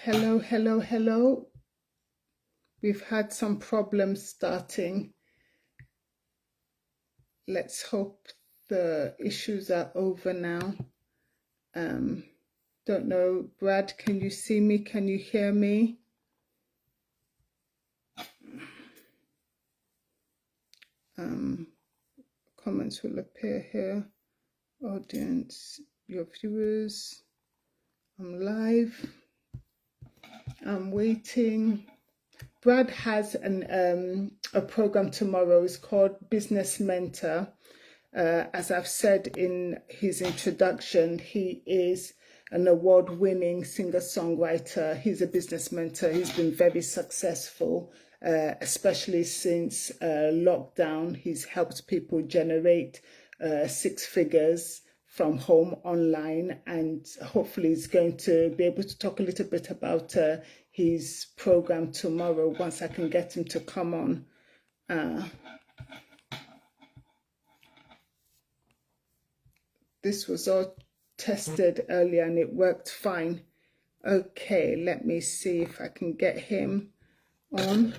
Hello, hello, hello. We've had some problems starting. Let's hope the issues are over now. Um, don't know, Brad, can you see me? Can you hear me? Um, Comments will appear here. Audience, your viewers. I'm live. I'm waiting. Brad has a program tomorrow. It's called Business Mentor. As I've said in his introduction, he is an award-winning singer-songwriter. He's a business mentor. He's been very successful, especially since lockdown. He's helped people generate six figures from home online, and hopefully he's going to be able to talk a little bit about his program tomorrow once I can get him to come on. This was all tested earlier and it worked fine. Okay, let me see if I can get him on.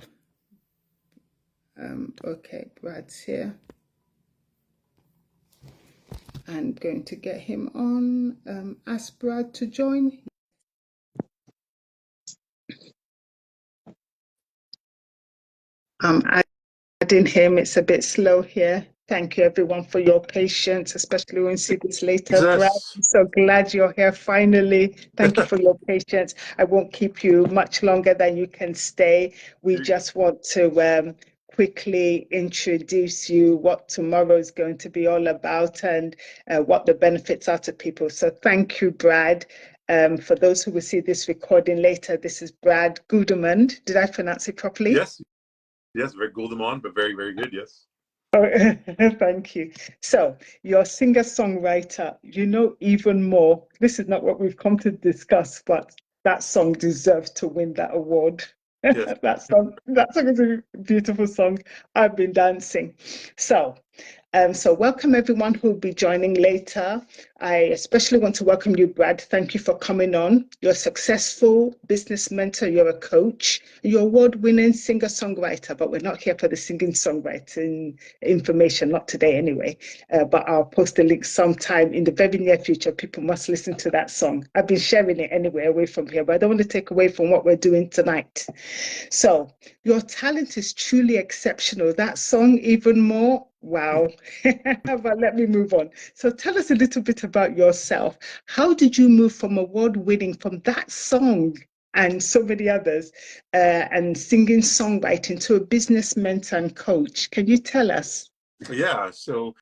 Okay, Brad's here. I'm going to get him on. Ask Brad to join. I'm adding him. It's a bit slow here. Thank you, everyone, for your patience, especially when you see this later. Brad, Jesus. I'm so glad you're here finally. Thank you for your patience. I won't keep you much longer than you can stay. We just want to quickly introduce you what tomorrow is going to be all about and what the benefits are to people. So thank you, Brad. For those who will see this recording later, this is Brad Guderman. Did I pronounce it properly? Yes, yes, very Goldemon, but very, very good. Yes. Oh, thank you. So, you're a singer-songwriter. You know even more. This is not what we've come to discuss, but that song deserves to win that award. Yes. That song is a beautiful song. I've been dancing. So welcome everyone who will be joining later. I especially want to welcome you, Brad. Thank you for coming on. You're a successful business mentor, you're a coach, you're award-winning singer-songwriter, but we're not here for the singing songwriting information, not today anyway. But I'll post a link sometime in the very near future. People must listen to that song. I've been sharing it anyway away from here, but I don't want to take away from what we're doing tonight. So your talent is truly exceptional. That song, even more. Wow. But let me move on. So tell us a little bit about yourself. How did you move from award winning from that song and so many others and singing songwriting to a business mentor and coach? Can you tell us? Yeah. So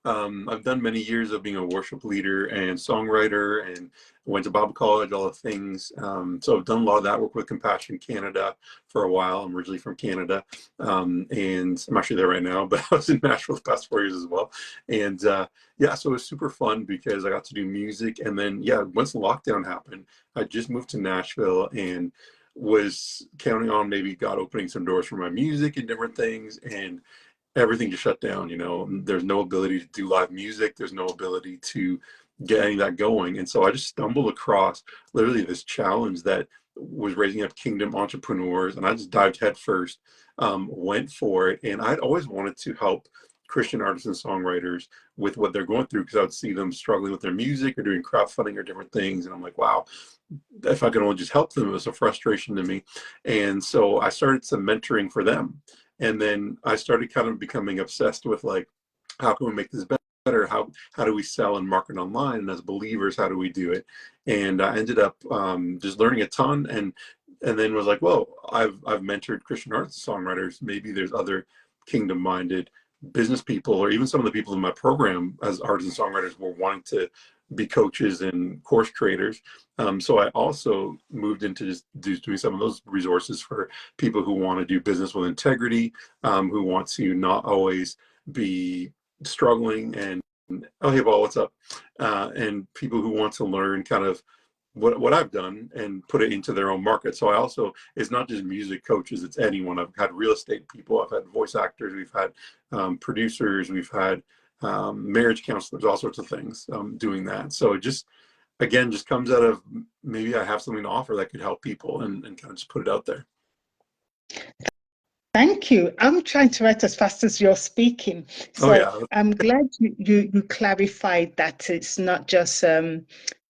I've done many years of being a worship leader and songwriter, and went to Bible college, all the things. So I've done a lot of that work with Compassion Canada for a while. I'm originally from Canada, and I'm actually there right now, but I was in Nashville the past 4 years as well. And yeah, so it was super fun because I got to do music. And then, yeah, once lockdown happened, I just moved to Nashville and was counting on maybe God opening some doors for my music and different things. And everything just shut down. There's no ability to do live music. There's no ability to get any of that going. And so I just stumbled across literally this challenge that was raising up kingdom entrepreneurs, and I just dived headfirst, went for it. And I'd always wanted to help Christian artists and songwriters with what they're going through, because I would see them struggling with their music or doing crowdfunding or different things. And I'm like, wow, if I could only just help them, it was a frustration to me. And so I started some mentoring for them. And then I started kind of becoming obsessed with, like, how can we make this better? How do we sell and market online? And as believers, how do we do it? And I ended up just learning a ton, and then was like, well, I've mentored Christian artists and songwriters. Maybe there's other kingdom-minded business people, or even some of the people in my program as artists and songwriters were wanting to be coaches and course creators. So I also moved into just doing some of those resources for people who want to do business with integrity, who want to not always be struggling. And oh, hey, Paul, what's up? And people who want to learn kind of what I've done and put it into their own market. So I also, it's not just music coaches, it's anyone. I've had real estate people, I've had voice actors, we've had producers, we've had marriage counselors, all sorts of things, doing that. So again, just comes out of maybe I have something to offer that could help people, and kind of just put it out there. Thank you. I'm trying to write as fast as you're speaking. Oh So yeah. I'm glad you clarified that it's not just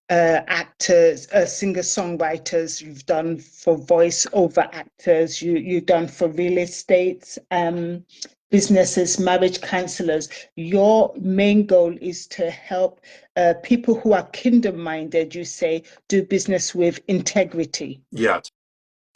actors, singer-songwriters. You've done for voice-over actors. You've done for real estate businesses, marriage counselors. Your main goal is to help people who are kingdom-minded, you say, do business with integrity. Yeah,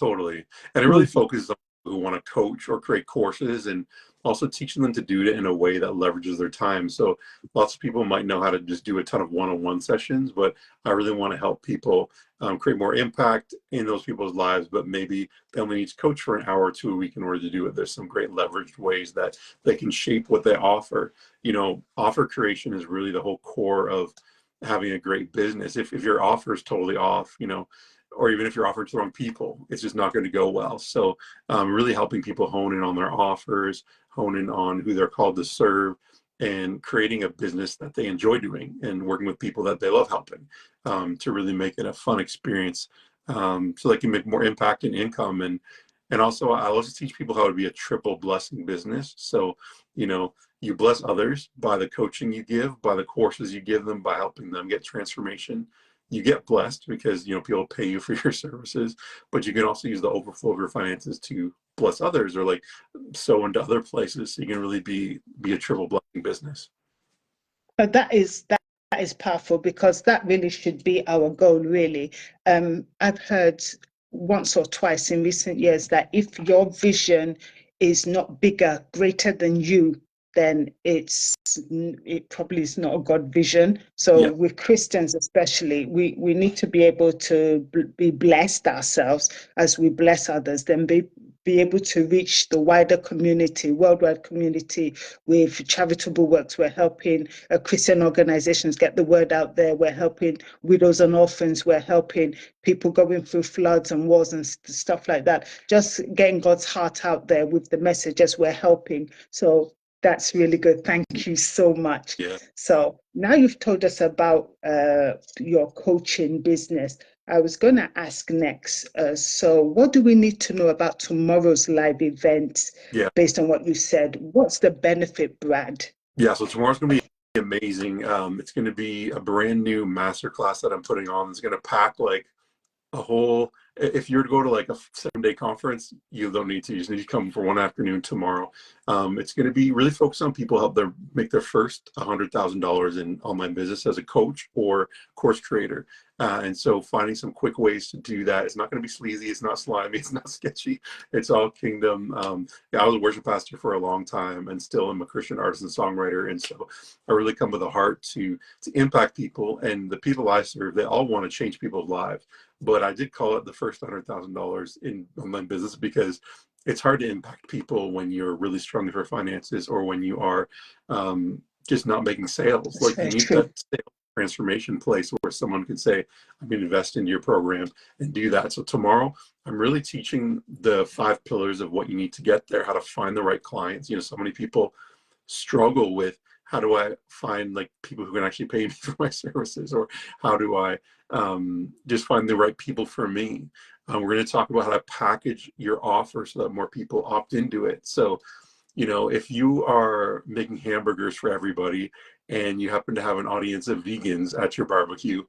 totally. And it really Mhm. focuses on people who want to coach or create courses, and also teaching them to do it in a way that leverages their time. So lots of people might know how to just do a ton of one-on-one sessions, but I really want to help people create more impact in those people's lives, but maybe they only need to coach for an hour or two a week in order to do it. There's some great leveraged ways that they can shape what they offer. Offer creation is really the whole core of having a great business. If your offer is totally off, or even if you're offering to the wrong people, it's just not going to go well. So really helping people hone in on their offers, hone in on who they're called to serve, and creating a business that they enjoy doing and working with people that they love helping, to really make it a fun experience, so they can make more impact and income. And also I also teach people how to be a triple blessing business. So, you bless others by the coaching you give, by the courses you give them, by helping them get transformation. You get blessed because people pay you for your services, but you can also use the overflow of your finances to bless others, or like sow into other places. So you can really be a triple blessing business. That is powerful, because that really should be our goal, really. I've heard once or twice in recent years that if your vision is not bigger, greater than you, then it probably is not a God vision. So Yeah. with Christians especially, we need to be able to be blessed ourselves as we bless others, then be able to reach the wider community, worldwide community, with charitable works. We're helping Christian organizations get the word out there. We're helping widows and orphans. We're helping people going through floods and wars and stuff like that. Just getting God's heart out there with the message as we're helping. So that's really good. Thank you so much. Yeah. So now you've told us about your coaching business. I was going to ask next. So what do we need to know about tomorrow's live event Yeah. based on what you said? What's the benefit, Brad? Yeah. So tomorrow's going to be amazing. It's going to be a brand new masterclass that I'm putting on. It's going to pack like a whole, if you were to go to like a 7-day conference, you don't need to. You just need to come for one afternoon tomorrow. It's going to be really focused on people help them make their first $100,000 in online business as a coach or course creator. And so finding some quick ways to do that. It's not going to be sleazy. It's not slimy. It's not sketchy. It's all kingdom. Yeah, I was a worship pastor for a long time, and still am a Christian artist and songwriter. And so I really come with a heart to impact people, and the people I serve, they all want to change people's lives. But I did call it the first $100,000 in online business, because it's hard to impact people when you're really struggling for finances, or when you are just not making sales. That's Like, you very need true. that sales transformation place where someone could say, I'm going to invest into your program and do that. So tomorrow, I'm really teaching the 5 pillars of what you need to get there, how to find the right clients. So many people struggle with, how do I find like people who can actually pay me for my services, or how do I just find the right people for me. We're going to talk about how to package your offer so that more people opt into it. So, if you are making hamburgers for everybody and you happen to have an audience of vegans at your barbecue,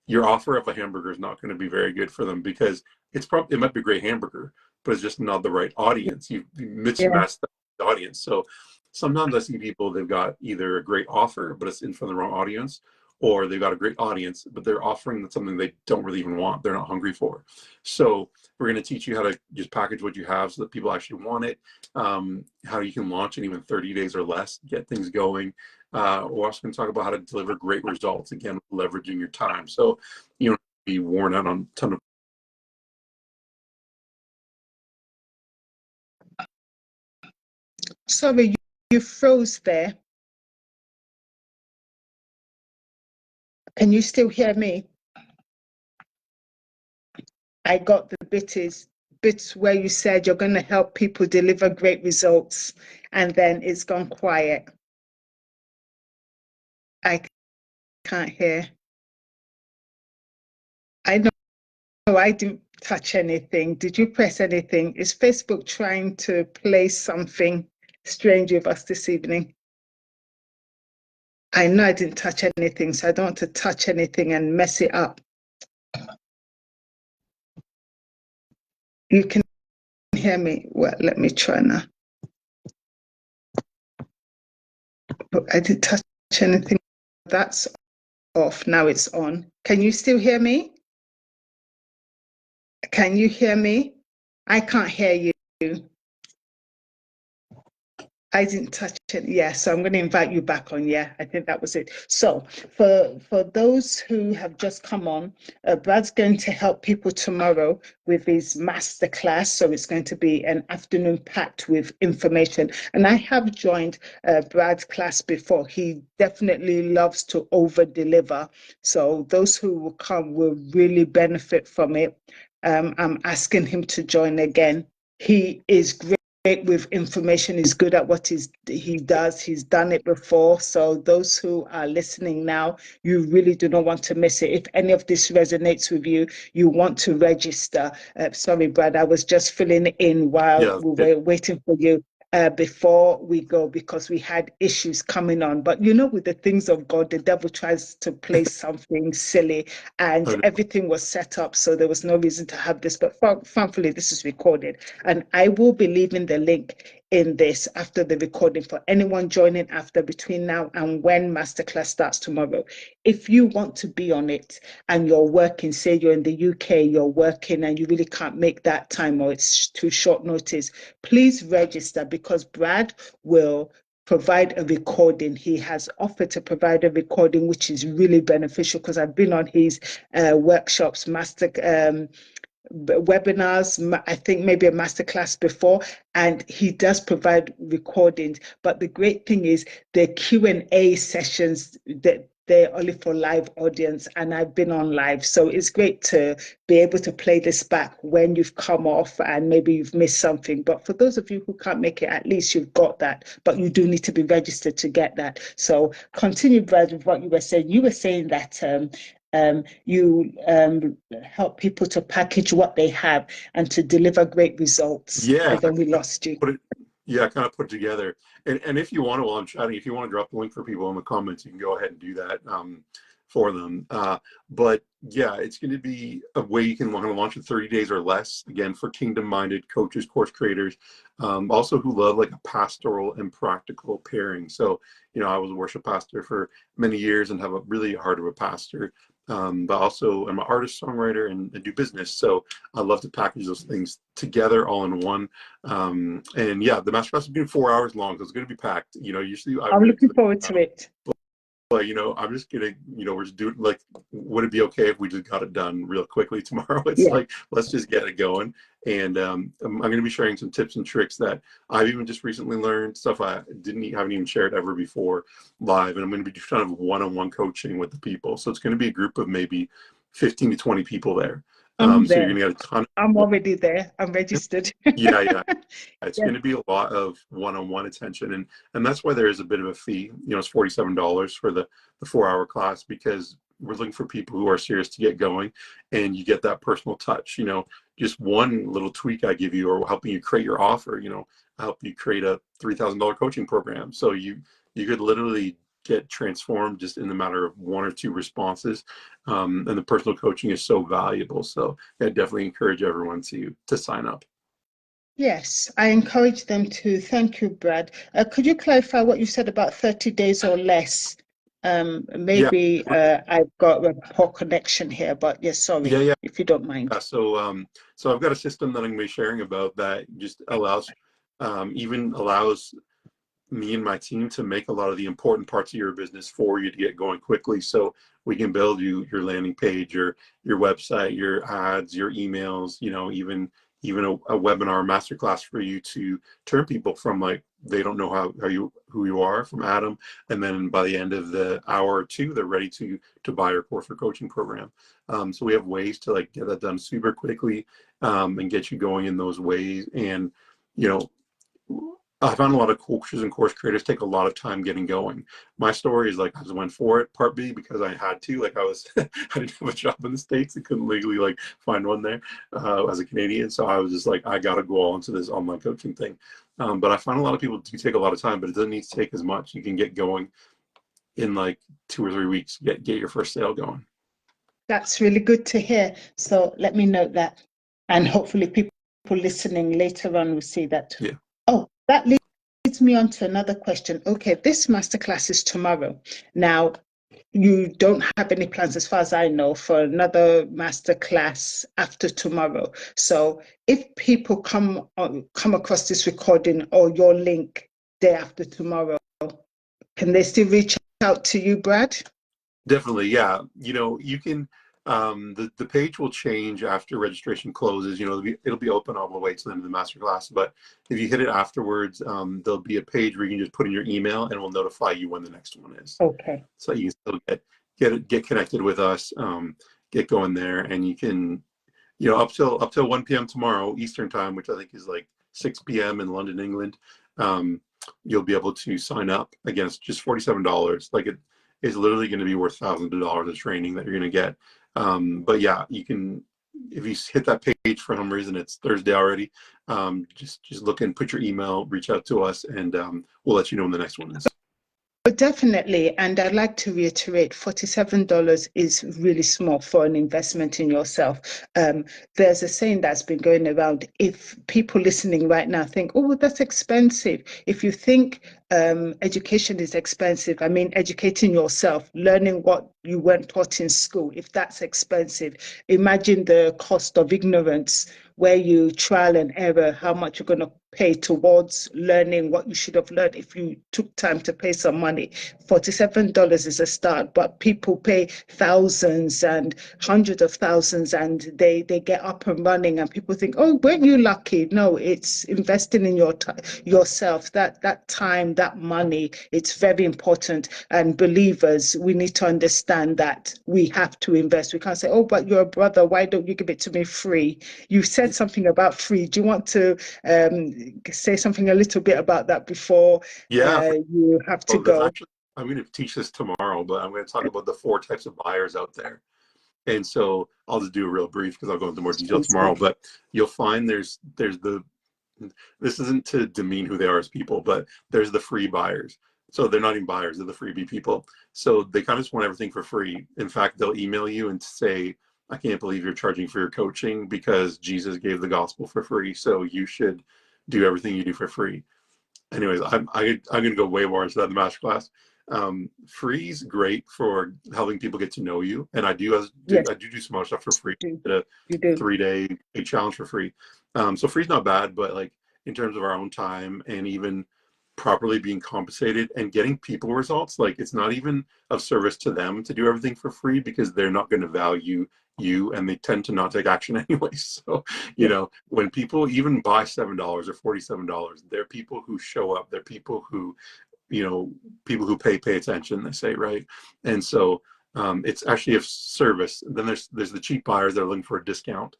your offer of a hamburger is not going to be very good for them, because it might be a great hamburger, but it's just not the right audience. You Yeah. mismatched the audience. So sometimes I see people, they've got either a great offer, but it's in front of the wrong audience, or they've got a great audience, but they're offering something they don't really even want. They're not hungry for. So we're going to teach you how to just package what you have so that people actually want it, how you can launch in even 30 days or less, get things going. We're also going to talk about how to deliver great results, again, leveraging your time. So you don't be worn out on a ton of. Sorry, you froze there. Can you still hear me? I got the bits where you said you're going to help people deliver great results, and then it's gone quiet. I can't hear. I know I didn't touch anything. Did you press anything? Is Facebook trying to play something strange with us this evening? I know I didn't touch anything, so I don't want to touch anything and mess it up. You can hear me? Well, let me try now. But I didn't touch anything. That's off. Now it's on. Can you still hear me? Can you hear me? I can't hear you. I didn't touch it. Yeah, so I'm going to invite you back on. Yeah, I think that was it. So for those who have just come on, Brad's going to help people tomorrow with his masterclass. So it's going to be an afternoon packed with information. And I have joined Brad's class before. He definitely loves to over deliver. So those who will come will really benefit from it. I'm asking him to join again. He is great with information. He's good at what he does. He's done it before. So those who are listening now, you really do not want to miss it. If any of this resonates with you, you want to register. Sorry, Brad, I was just filling in while we were waiting for you. Before we go, because we had issues coming on. But you know, with the things of God, the devil tries to play something silly, and everything was set up, so there was no reason to have this. But thankfully, this is recorded, and I will be leaving the link in this after the recording for anyone joining after, between now and when Masterclass starts tomorrow. If you want to be on it and you're working, say you're in the UK, you're working and you really can't make that time, or it's too short notice, please register, because Brad will provide a recording. He has offered to provide a recording, which is really beneficial, because I've been on his workshops, webinars, I think maybe a masterclass before, and he does provide recordings. But the great thing is the Q&A sessions, that they're only for live audience, and I've been on live. So it's great to be able to play this back when you've come off and maybe you've missed something. But for those of you who can't make it, at least you've got that. But you do need to be registered to get that. So continue, Brad, with what you were saying. You were saying that you help people to package what they have and to deliver great results. Yeah, And then we lost you. Kind of put it together. And if you want to, while I'm chatting, if you want to drop the link for people in the comments, you can go ahead and do that for them. But yeah, it's going to be a way you can launch in 30 days or less. Again, for kingdom-minded coaches, course creators, also who love like a pastoral and practical pairing. So, you know, I was a worship pastor for many years and have a really heart of a pastor. But also I'm an artist, songwriter, and do business. So I love to package those things together all in one. And yeah, the masterclass is going to be 4 hours long, so it's going to be packed. You know, usually I'm looking forward to it. But you know, I'm just gonna, you know, we're just doing, like, would it be okay if we just got it done real quickly tomorrow? It's like, let's just get it going. And I'm going to be sharing some tips and tricks that I've even just recently learned, stuff I haven't even shared ever before live. And I'm going to be kind of one-on-one coaching with the people. So it's going to be a group of maybe 15 to 20 people there. So you're going to get a ton. I'm already there. I'm registered. Yeah. It's going to be a lot of one-on-one attention, and that's why there is a bit of a fee. You know, it's $47 for the 4-hour class, because we're looking for people who are serious to get going, and you get that personal touch. You know, just one little tweak I give you, or helping you create your offer. You know, I help you create a $3,000 coaching program, so you could literally get transformed just in the matter of 1 or 2 responses. And the personal coaching is so valuable. So I definitely encourage everyone to sign up. Yes, I encourage them to. Thank you, Brad. Could you clarify what you said about 30 days or less? Maybe I've got a poor connection here, but yes, sorry, if you don't mind. So I've got a system that I'm going to be sharing about that just allows me and my team to make a lot of the important parts of your business for you to get going quickly. So we can build your landing page, your website, your ads, your emails, you know, even a webinar masterclass for you to turn people from, like, they don't know who you are, from Adam, and then by the end of the hour or two, they're ready to buy your course or coaching program. So we have ways to, like, get that done super quickly, and get you going in those ways. And, you know, I found a lot of coaches and course creators take a lot of time getting going. My story is like I just went for it. Part B because I had to. Like I was, I didn't have a job in the States and couldn't legally like find one there as a Canadian. So I was just like, I gotta go all into this online coaching thing. But I find a lot of people do take a lot of time, but it doesn't need to take as much. You can get going in like 2 or 3 weeks. Get your first sale going. That's really good to hear. So let me note that. And hopefully people listening later on will see that. Yeah. Oh, that leads me on to another question. Okay, this masterclass is tomorrow. Now, you don't have any plans, as far as I know, for another masterclass after tomorrow. So if people come across this recording or your link day after tomorrow, can they still reach out to you, Brad? Definitely, yeah. You can the page will change after registration closes. It'll be open all the way to the end of the masterclass. But if you hit it afterwards, there'll be a page where you can just put in your email and we'll notify you when the next one is. Okay. So you can still get connected with us, get going there, and you can, up till 1 p.m. tomorrow Eastern time, which I think is like 6 p.m. in London, England. You'll be able to sign up against just $47. Like it is literally going to be worth thousands of dollars of training that you're going to get. But yeah, you can, if you hit that page for some reason, it's Thursday already. Just look and put your email, reach out to us, and we'll let you know when the next one is. But definitely, and I'd like to reiterate, $47 is really small for an investment in yourself. There's a saying that's been going around. If people listening right now think, oh, that's expensive. If you think education is expensive, I mean, educating yourself, learning what you weren't taught in school, if that's expensive, imagine the cost of ignorance, where you trial and error, how much you're going to pay towards learning what you should have learned if you took time to pay some money. $47 is a start, but people pay thousands and hundreds of thousands, and they get up and running, and people think, oh, weren't you lucky? No, it's investing in yourself, that time, that money. It's very important. And believers, we need to understand that we have to invest. We can't say, oh, but you're a brother, why don't you give it to me free? You said something about free. Do you want to say something a little bit about that before Yeah, you have to well, that's go? actually, I'm going to teach this tomorrow, but I'm going to talk about the 4 types of buyers out there. And so I'll just do a real brief because I'll go into more detail tomorrow. But you'll find this isn't to demean who they are as people, but there's the free buyers. So they're not even buyers, they're the freebie people. So they kind of just want everything for free. In fact, they'll email you and say, I can't believe you're charging for your coaching because Jesus gave the gospel for free. So you should do everything you do for free. Anyways, I'm going to go way more into that in the masterclass. Free's great for helping people get to know you, and Yes, I do some other stuff for free. you Did a do. 3-day challenge for free. So free's not bad, but like in terms of our own time and even properly being compensated and getting people results, like it's not even of service to them to do everything for free because they're not going to value you and they tend to not take action anyway. So, Yeah. when people even buy $7 or $47, they're people who show up. They're people who, people who pay attention, they say, right? And so it's actually a service. Then there's the cheap buyers that are looking for a discount,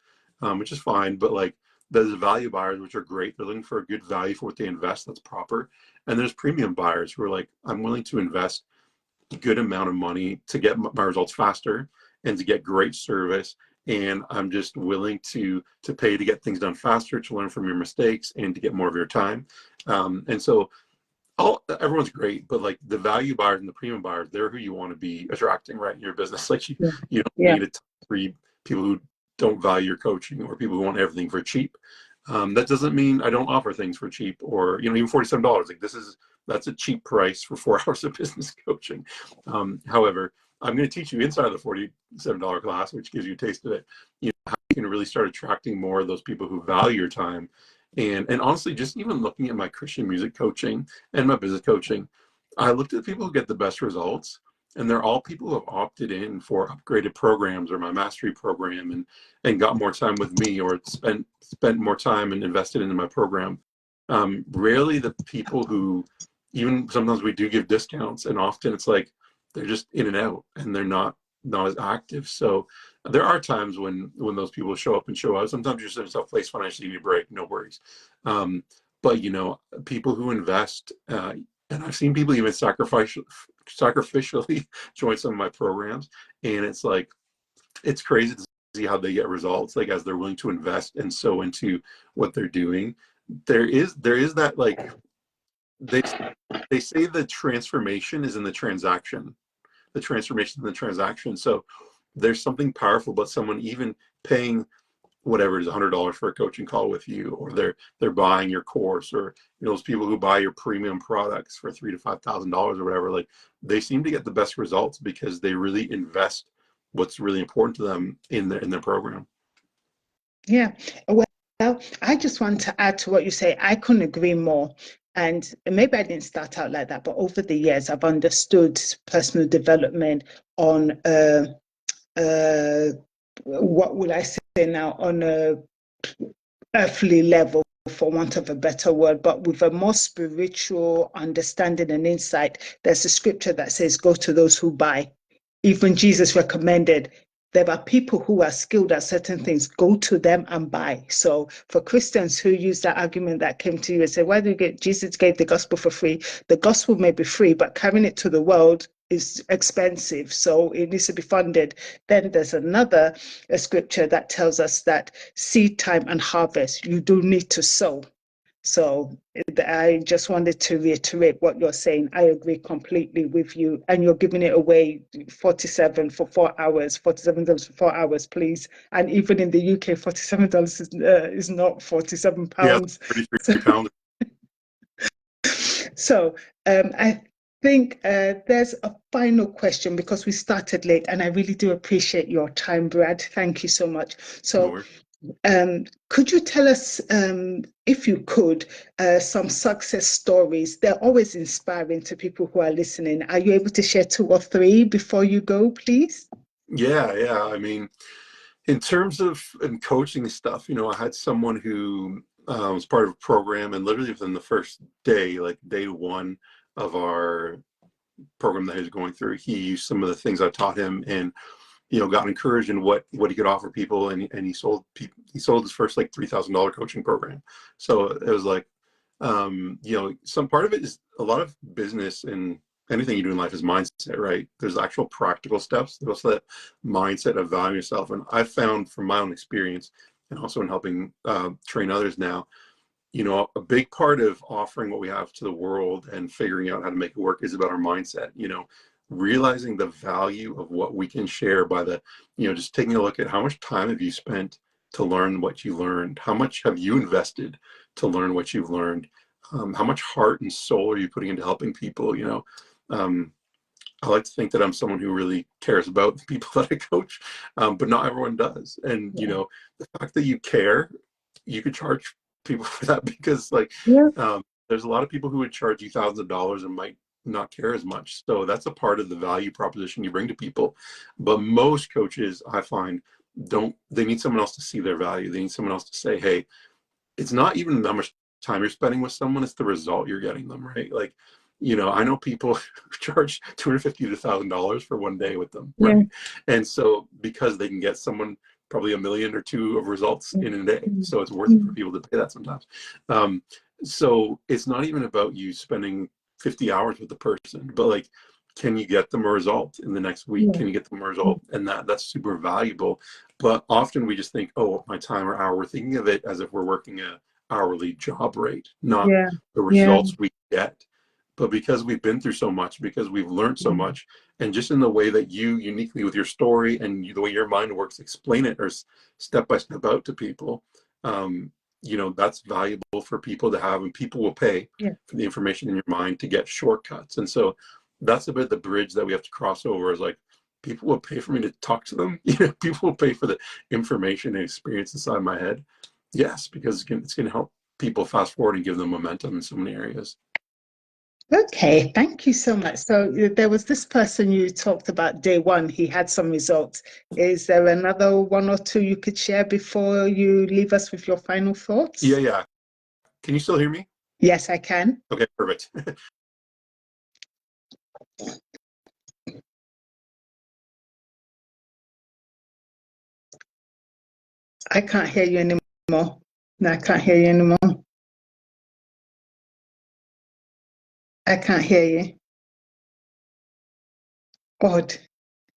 which is fine, but like there's the value buyers, which are great. They're looking for a good value for what they invest. That's proper. And there's premium buyers who are like, I'm willing to invest a good amount of money to get my results faster and to get great service. And I'm just willing to pay to get things done faster, to learn from your mistakes, and to get more of your time. And so everyone's great, but like the value buyers and the premium buyers, they're who you want to be attracting, right, in your business. Like Yeah. you don't Yeah. need a three people who don't value your coaching or people who want everything for cheap. That doesn't mean I don't offer things for cheap, or even $47. Like that's a cheap price for 4 hours of business coaching. However, I'm going to teach you inside of the $47 class, which gives you a taste of it. How you can really start attracting more of those people who value your time. And honestly, just even looking at my Christian music coaching and my business coaching, I looked at people who get the best results, and they're all people who have opted in for upgraded programs or my mastery program and got more time with me or spent more time and invested into my program. Rarely the people who, even sometimes we do give discounts, and often it's like they're just in and out and they're not as active. So there are times when those people show up and show out. Sometimes you're just in a tough place financially, you need a break, no worries. But people who invest, and I've seen people even sacrificially join some of my programs, and it's crazy to see how they get results, like as they're willing to invest and so into what they're doing. There is that, like, they they say the transformation is in the transaction. The transformation in the transaction. So there's something powerful about someone even paying whatever it is, $100 for a coaching call with you, or they're buying your course, or those people who buy your premium products for $3,000 to $5,000 or whatever. Like, they seem to get the best results because they really invest what's really important to them in their program. Yeah. Well, I just want to add to what you say. I couldn't agree more. And maybe I didn't start out like that, but over the years, I've understood personal development on what would I say now, on a earthly level, for want of a better word, but with a more spiritual understanding and insight. There's a scripture that says, "Go to those who buy." Even Jesus recommended, there are people who are skilled at certain things, go to them and buy. So for Christians who use that argument that came to you and say, why do you get, Jesus gave the gospel for free? The gospel may be free, but carrying it to the world is expensive, so it needs to be funded. Then there's another scripture that tells us that seed time and harvest, you do need to sow. So I just wanted to reiterate what you're saying. I agree completely with you. And you're giving it away 47 for 4 hours, $47 for 4 hours, please. And even in the UK, $47 is not Yeah, £47. 33 pounds. So I think there's a final question because we started late, and I really do appreciate your time, Brad. Thank you so much. No So worries. could you tell us, if you could, some success stories? They're always inspiring to people who are listening. Are you able to share 2 or 3 before you go, please? Yeah. I mean, in terms of in coaching stuff, I had someone who was part of a program, and literally within the first day, like day one of our program that he was going through, he used some of the things I taught him, and got encouraged in what he could offer people, and he sold his first like $3,000 coaching program. So it was like, some part of it is a lot of business, and anything you do in life is mindset, right? There's actual practical steps. There's also that mindset of valuing yourself. And I've found from my own experience, and also in helping train others now, a big part of offering what we have to the world and figuring out how to make it work is about our mindset, realizing the value of what we can share by just taking a look at how much time have you spent to learn what you learned? How much have you invested to learn what you've learned? How much heart and soul are you putting into helping people? Um, I like to think that I'm someone who really cares about the people that I coach, but not everyone does. And, Yeah. the fact that you care, you could charge people for that, because Yeah. there's a lot of people who would charge you thousands of dollars and might not care as much. So that's a part of the value proposition you bring to people. But most coaches, I find, they need someone else to see their value. They need someone else to say, hey, it's not even how much time you're spending with someone, it's the result you're getting them, right? Like, I know people who charge $250 to $1,000 for one day with them, Yeah. right? And so because they can get someone probably 1 million or 2 of results in a day, so it's worth it for people to pay that sometimes. So it's not even about you spending 50 hours with the person, but like, can you get them a result in the next week? Yeah. Can you get them a result? And that's super valuable. But often we just think, oh, my time or hour. We're thinking of it as if we're working a hourly job rate, not Yeah. the Yeah. results we get. But because we've been through so much, because we've learned so much, and just in the way that you uniquely with your story and the way your mind works, explain it or step by step out to people, that's valuable for people to have, and people will pay Yeah. for the information in your mind to get shortcuts. And so that's a bit the bridge that we have to cross over, is like, people will pay for me to talk to them. People will pay for the information and experience inside my head. Yes, because it's going to help people fast forward and give them momentum in so many areas. Okay, thank you so much. So there was this person you talked about day one, he had some results. Is there another 1 or 2 you could share before you leave us with your final thoughts? Yeah. Can you still hear me? Yes, I can. Okay, perfect. I can't hear you anymore. No, I can't hear you anymore. I can't hear you. Odd.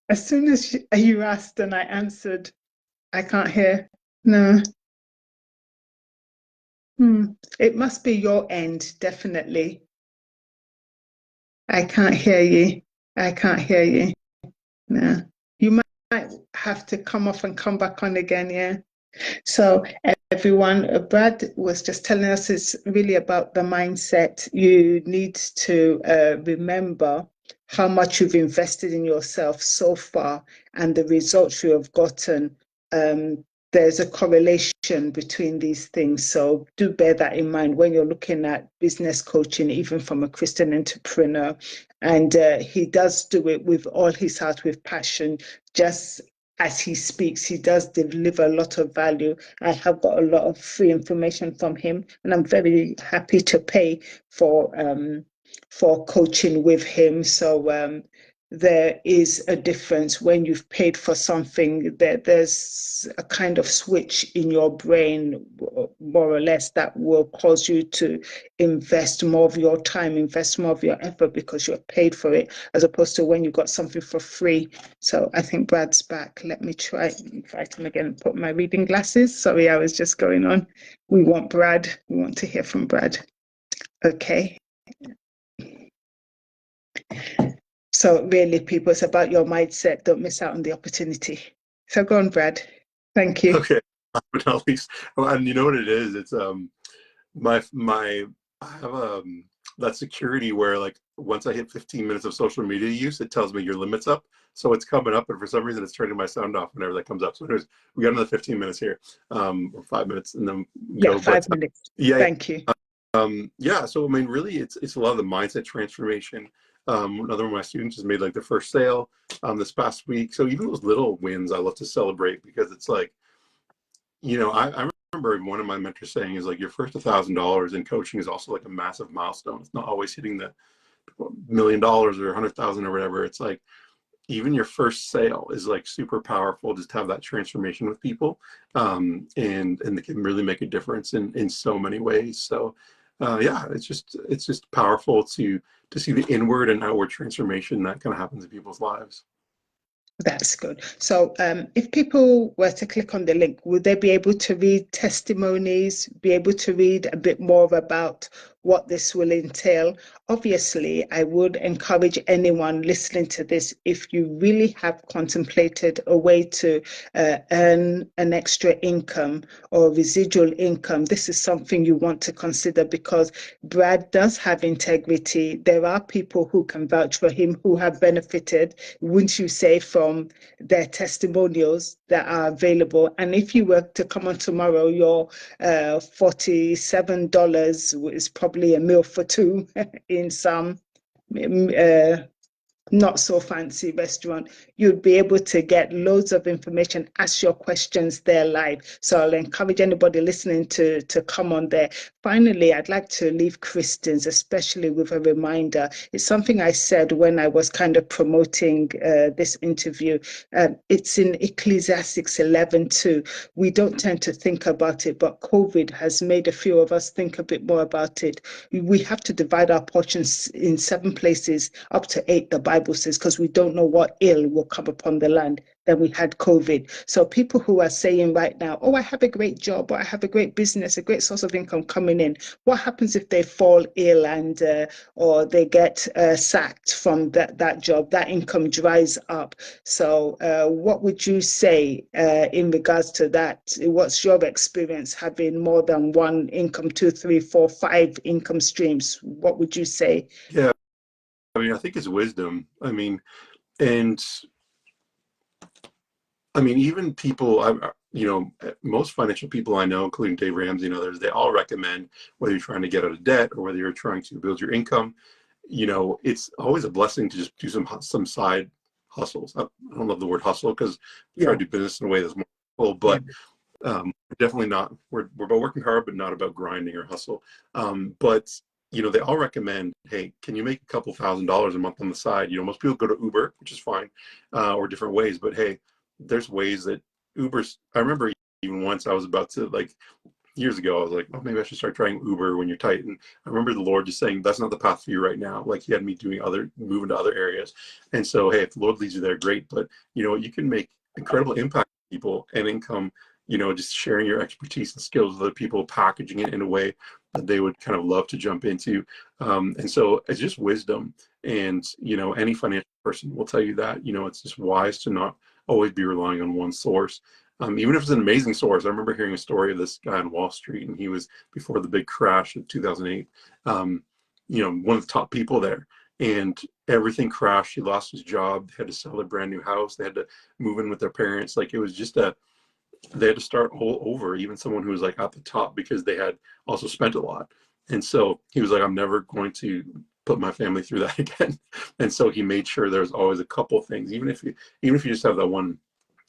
As soon as you asked and I answered, I can't hear. No. Hmm. It must be your end, definitely. I can't hear you. I can't hear you. No. You might have to come off and come back on again, yeah. So everyone, Brad was just telling us it's really about the mindset. You need to remember how much you've invested in yourself so far and the results you have gotten. Um, there's a correlation between these things. So do bear that in mind when you're looking at business coaching, even from a Christian entrepreneur. And he does do it with all his heart, with passion, just as he speaks. He does deliver a lot of value. I have got a lot of free information from him, and I'm very happy to pay for coaching with him. So there is a difference when you've paid for something. There's a kind of switch in your brain, more or less, that will cause you to invest more of your time, invest more of your effort because you're paid for it, as opposed to when you got something for free. So I think Brad's back. Let me try and invite him again and put my reading glasses. Sorry, I was just going on. We want Brad. We want to hear from Brad. Okay. So really, people, it's about your mindset. Don't miss out on the opportunity. So go on, Brad. Thank you. Okay. But at least, and you know what it is? It's my I have that security where like once I hit 15 minutes of social media use, it tells me your limit's up. So it's coming up, and for some reason it's turning my sound off whenever that comes up. So anyways, we got another 15 minutes here, or 5 minutes, and then Yeah, go. But 5 minutes. yeah, Thank you. yeah. So I mean, really, it's a lot of the mindset transformation. Another one of my students just made like their first sale this past week. So even those little wins, I love to celebrate because it's like, I remember one of my mentors saying is like your first $1,000 in coaching is also like a massive milestone. It's not always hitting the $1 million or 100,000 or whatever. It's like even your first sale is like super powerful just to have that transformation with people, and it can really make a difference in so many ways. So yeah, it's just powerful to see the inward and outward transformation that kind of happens in people's lives. That's good. So, if people were to click on the link, would they be able to read testimonies, be able to read a bit more about what this will entail? Obviously, I would encourage anyone listening to this, if you really have contemplated a way to earn an extra income or residual income, this is something you want to consider, because Brad does have integrity. There are people who can vouch for him who have benefited, wouldn't you say, from their testimonials that are available. And if you were to come on tomorrow, your $47 is probably a meal for two in some uh, not so fancy restaurant. You'd be able to get loads of information, ask your questions there live. So I'll encourage anybody listening to come on there. Finally, I'd like to leave Christians, especially with a reminder. It's something I said when I was kind of promoting this interview. It's in Ecclesiastes 11:2. We don't tend to think about it, but COVID has made a few of us think a bit more about it. We have to divide our portions in 7 places, up to 8, the Bible says, because we don't know what ill will come upon the land. Then we had COVID. So people who are saying right now, oh, I have a great job, or I have a great business, a great source of income coming in. What happens if they fall ill and or they get sacked from that job? That income dries up. So what would you say in regards to that? What's your experience having more than one income, 2, 3, 4, 5 income streams? What would you say? Yeah, I mean, I think it's wisdom. And even people, most financial people I know, including Dave Ramsey and others, they all recommend, whether you're trying to get out of debt or whether you're trying to build your income, it's always a blessing to just do some side hustles. I don't love the word hustle because we try Yeah, to do business in a way that's more full, yeah, but definitely not. We're about working hard, but not about grinding or hustle. But they all recommend, hey, can you make a couple $1,000s a month on the side? Most people go to Uber, which is fine, or different ways. But hey, there's ways that Uber's. I remember even once I was about to like years ago, I was like, well, maybe I should start trying Uber when you're tight. And I remember the Lord just saying, that's not the path for you right now. Like he had me moving to other areas. And so, hey, if the Lord leads you there, great. But you know, you can make incredible impact on people and income, you know, just sharing your expertise and skills with other people, packaging it in a way that they would kind of love to jump into. And so it's just wisdom. And, you know, any financial person will tell you that, you know, it's just wise to not always be relying on one source. Even if it's an amazing source. I remember hearing a story of this guy on Wall Street, and he was before the big crash of 2008, you know, one of the top people there. And everything crashed. He lost his job. They had to sell their brand new house. They had to move in with their parents. Like it was just they had to start all over, even someone who was like at the top, because they had also spent a lot. And so he was like, I'm never going to put my family through that again. And so he made sure there's always a couple things, even if you just have that one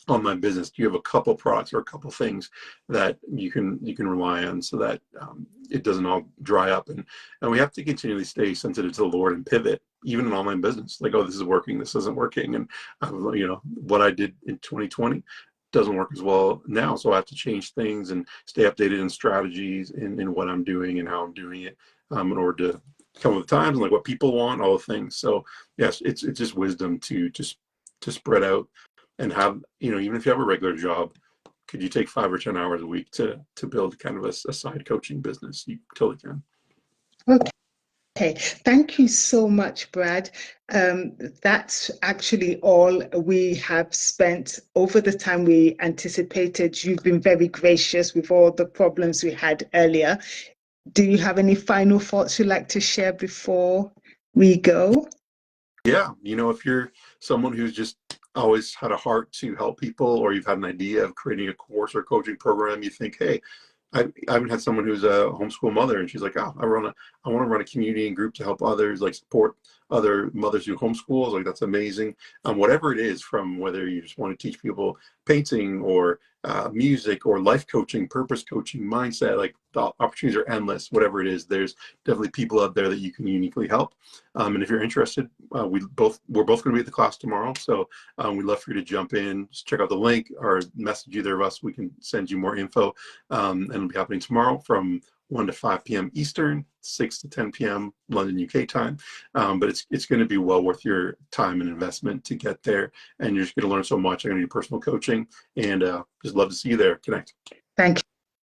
online business, you have a couple products or a couple things that you can rely on, so that it doesn't all dry up. And we have to continually stay sensitive to the Lord and pivot, even in online business. Like, oh, this is working, this isn't working, and you know what I did in 2020 doesn't work as well now, so I have to change things and stay updated in strategies in what I'm doing and how I'm doing it, in order to come with the times and like what people want, all the things. So yes, it's just wisdom to spread out and have, you know, even if you have a regular job, could you take 5 or 10 hours a week to build kind of a side coaching business? You totally can. Okay, thank you so much, Brad. That's actually all we have spent over the time we anticipated. You've been very gracious with all the problems we had earlier. Do you have any final thoughts you'd like to share before we go? Yeah, you know, if you're someone who's just always had a heart to help people, or you've had an idea of creating a course or coaching program, you think, hey, I haven't had someone who's a homeschool mother, and she's like, oh, I want to run a community and group to help others, like support other mothers who homeschools. Like, that's amazing. Whatever it is, from whether you just want to teach people painting or music or life coaching, purpose coaching, mindset, like the opportunities are endless. Whatever it is, there's definitely people out there that you can uniquely help. And if you're interested, we're both going to be at the class tomorrow. So we'd love for you to jump in, just check out the link or message either of us. We can send you more info. And it'll be happening tomorrow from 1 to 5 p.m. Eastern, 6 to 10 p.m. London, UK time. But it's going to be well worth your time and investment to get there. And you're just going to learn so much. I'm going to do personal coaching, and just love to see you there. Connect. Thank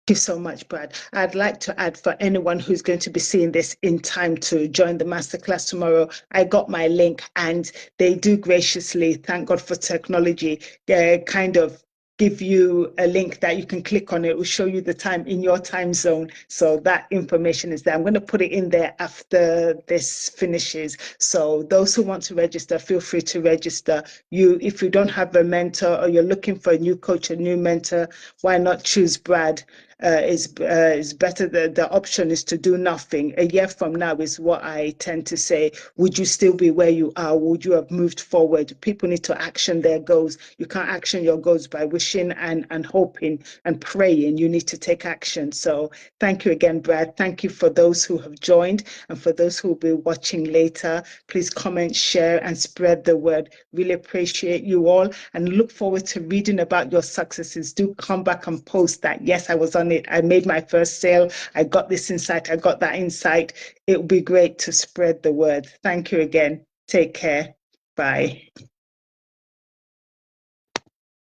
you so much, Brad. I'd like to add, for anyone who's going to be seeing this in time to join the masterclass tomorrow, I got my link, and they do graciously, thank God for technology, kind of give you a link that you can click on. It will show you the time in your time zone. So that information is there. I'm going to put it in there after this finishes. So those who want to register, feel free to register. If you don't have a mentor, or you're looking for a new coach, a new mentor, why not choose Brad? Is better. The option is to do nothing. A year from now is what I tend to say. Would you still be where you are? Would you have moved forward? People need to action their goals. You can't action your goals by wishing and hoping and praying. You need to take action. So thank you again, Brad. Thank you for those who have joined, and for those who will be watching later. Please comment, share, and spread the word. Really appreciate you all, and look forward to reading about your successes. Do come back and post that. Yes, I was on it. I made my first sale. I got this insight. I got that insight. It would be great to spread the word. Thank you again. Take care. Bye.